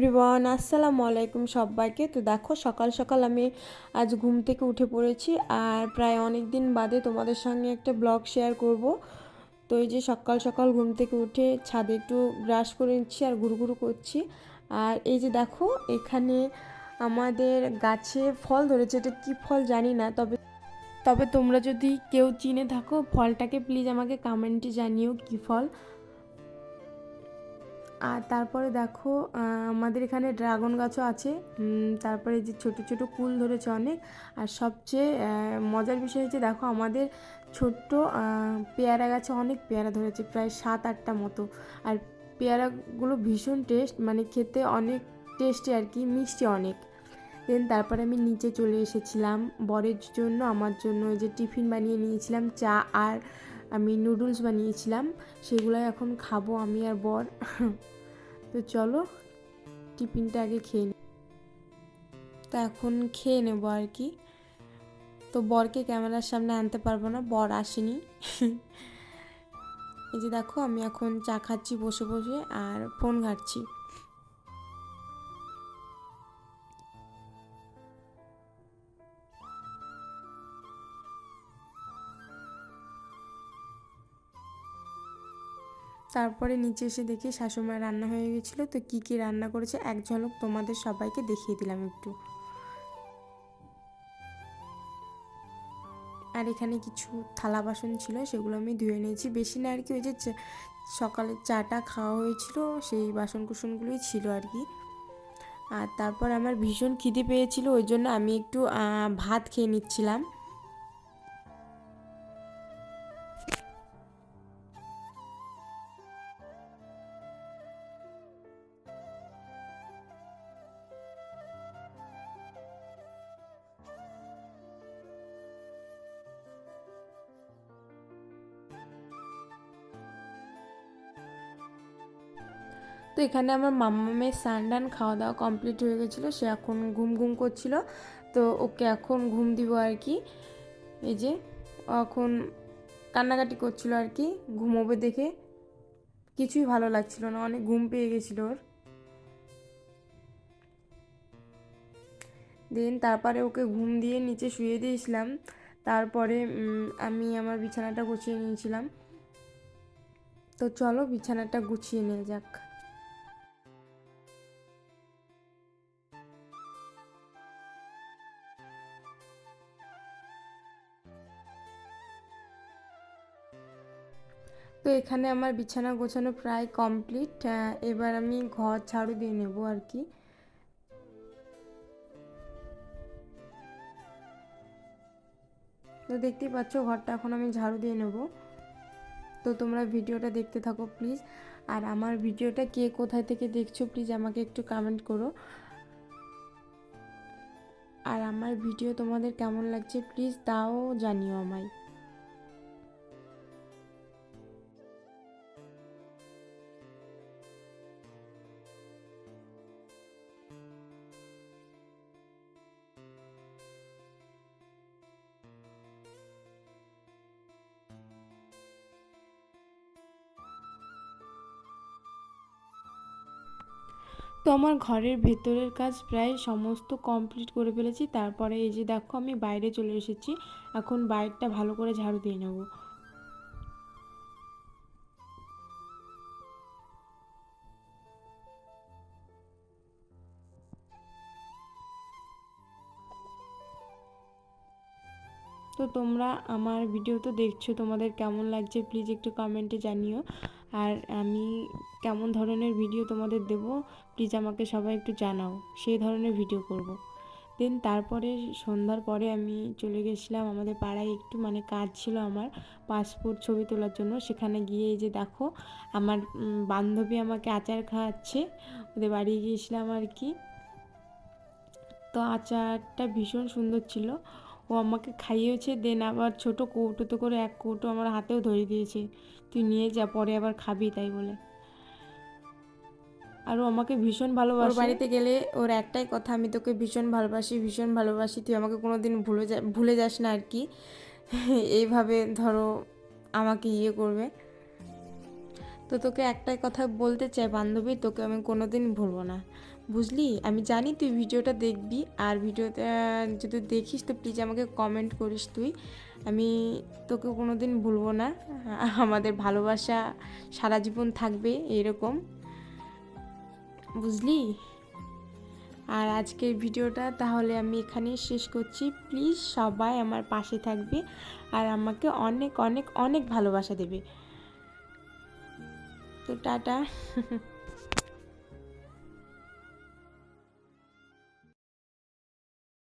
Everyone, আসসালামু আলাইকুম সবাইকে। তো দেখো সকাল সকাল আমি আজ ঘুম থেকে উঠে পড়েছি আর প্রায় অনেক দিন বাদে তোমাদের সঙ্গে একটা ব্লগ শেয়ার করব। তো এই যে সকাল সকাল ঘুম থেকে উঠে ছাদে একটু ব্রাশ করে নিচ্ছি আর ঘুরঘুরু করছি। আর এই যে দেখো এখানে আমাদের গাছে ফল ধরেছে, এটা কী ফল জানি না, তবে তবে তোমরা যদি কেউ চিনে থাকো ফলটাকে প্লিজ আমাকে কমেন্টে জানিও কী ফল। আর তারপরে দেখো আমাদের এখানে ড্রাগন গাছও আছে। তারপরে যে ছোট ছোট কুল ধরেছে অনেক। আর সবচেয়ে মজার বিষয় হচ্ছে দেখো আমাদের ছোট্ট পেয়ারা গাছে অনেক পেয়ারা ধরেছে, প্রায় 7-8টা মতো। আর পেয়ারাগুলো ভীষণ টেস্ট, মানে খেতে অনেক টেস্টি আর কি, মিষ্টি অনেক। দেন তারপরে আমি নিচে চলে এসেছিলাম বরের জন্য, আমার জন্য এই যে টিফিন বানিয়ে নিয়েছিলাম, চা আর আমি নুডলস বানিয়েছিলাম, সেগুলোই এখন খাবো আমি আর বর। তো চলো টিফিনটা আগে খেয়ে নিই। তো এখন খেয়ে নেবো আর কি। তো বরকে ক্যামেরার সামনে আনতে পারবো না, বর আসেনি। এই যে দেখো আমি এখন চা খাচ্ছি বসে বসে আর ফোন ঘাঁটছি। তারপরে নিচে এসে দেখি শাশুড়িমার রান্না হয়ে গেছিলো। তো কী কী রান্না করেছে এক ঝলক তোমাদের সবাইকে দেখিয়ে দিলাম একটু। আর এখানে কিছু থালা বাসন ছিল, সেগুলো আমি ধুয়ে নিয়েছি, বেশি না আর কি। ওই যে সকালে চাটা খাওয়া হয়েছিল সেই বাসন কুসনগুলোই ছিল আর কি। আর তারপর আমার ভীষণ খিদে পেয়েছিল, ওই জন্য আমি একটু ভাত খেয়ে নিচ্ছিলাম। তো এখানে আমার মাম্মামের স্নান খাওয়া দাওয়া কমপ্লিট হয়ে গেছিলো, সে এখন ঘুম ঘুম করছিল। তো ওকে এখন ঘুম দিব আর কি। এই যে এখন কান্নাকাটি করছিল আর কি, ঘুমোবে দেখে কিছুই ভালো লাগছিল না, অনেক ঘুম পেয়ে গেছিলো ওর। দেন তারপরে ওকে ঘুম দিয়ে নিচে শুয়ে দিয়েছিলাম। তারপরে আমি আমার বিছানাটা গুছিয়ে নিয়েছিলাম। তো চলো বিছানাটা গুছিয়ে নেওয়া যাক। তো এখানে আমার বিছানা গোছানো প্রায় কমপ্লিট। এবার আমি ঘর ঝাড়ু দিয়ে নেব আর কি। তো দেখতেই পাচ্ছ ঘরটা এখন আমি ঝাড়ু দিয়ে নেব। তো তোমরা ভিডিওটা দেখতে থাকো প্লিজ। আর আমার ভিডিওটা কে কোথায় থেকে দেখছো প্লিজ আমাকে একটু কমেন্ট করো। আর আমার ভিডিও তোমাদের কেমন লাগছে প্লিজ তাও জানিও আমায়। তো আমার ঘরের ভেতরের কাজ প্রায় সমস্ত কমপ্লিট করে ফেলেছি। তারপরে এই যে দেখো আমি বাইরে চলে এসেছি, এখন বাইরেটা ভালো করে ঝাড়ু দিয়ে নেব। তো তোমরা আমার ভিডিও তো দেখছো, তোমাদের কেমন লাগছে প্লিজ একটু কমেন্টে জানিও। আর আমি কেমন ধরনের ভিডিও তোমাদের দেব প্লিজ আমাকে সবাই একটু জানাও, সেই ধরনের ভিডিও করব। দেন তারপরে সন্ধ্যার পরে আমি চলে গেছিলাম আমাদের পাড়ায়, একটু মানে কাজ ছিল আমার পাসপোর্ট ছবি তোলার জন্য। সেখানে গিয়ে এই যে দেখো আমার বান্ধবী আমাকে আচার খাওয়াচ্ছে, ওদের বাড়ি গিয়েছিলাম আর কি। তো আচারটা ভীষণ সুন্দর ছিল, ও আমাকে খাইয়েছে। দেন আবার ছোট কৌটোতে করে এক কৌটো আমার হাতেও ধরিয়ে দিয়েছে, তুই নিয়ে যা পরে আবার খাবি, তাই বলে। আর ও আমাকে ভীষণ ভালোবাসে। ওর বাড়িতে গেলে ওর একটাই কথা, আমি তোকে ভীষণ ভালোবাসি, ভীষণ ভালোবাসি, তুই আমাকে কোনো দিন ভুলে যাস না আর কি। এইভাবে ধরো আমাকে ইয়ে করবে। তো তোকে একটাই কথা বলতে চাই বান্ধবী, তোকে আমি কোনো দিন ভুলবো না, বুঝলি? আমি জানি তুই ভিডিওটা দেখবি, আর ভিডিওটা যদি দেখিস তো প্লিজ আমাকে কমেন্ট করিস তুই। আমি তোকে কোনো দিন ভুলবো না। আমাদের ভালোবাসা সারা জীবন থাকবে এরকম, বুঝলি? আর আজকের ভিডিওটা তাহলে আমি এখানেই শেষ করছি। প্লিজ সবাই আমার পাশে থাকবে আর আমাকে অনেক অনেক অনেক ভালোবাসা দেবে। তো টাটা।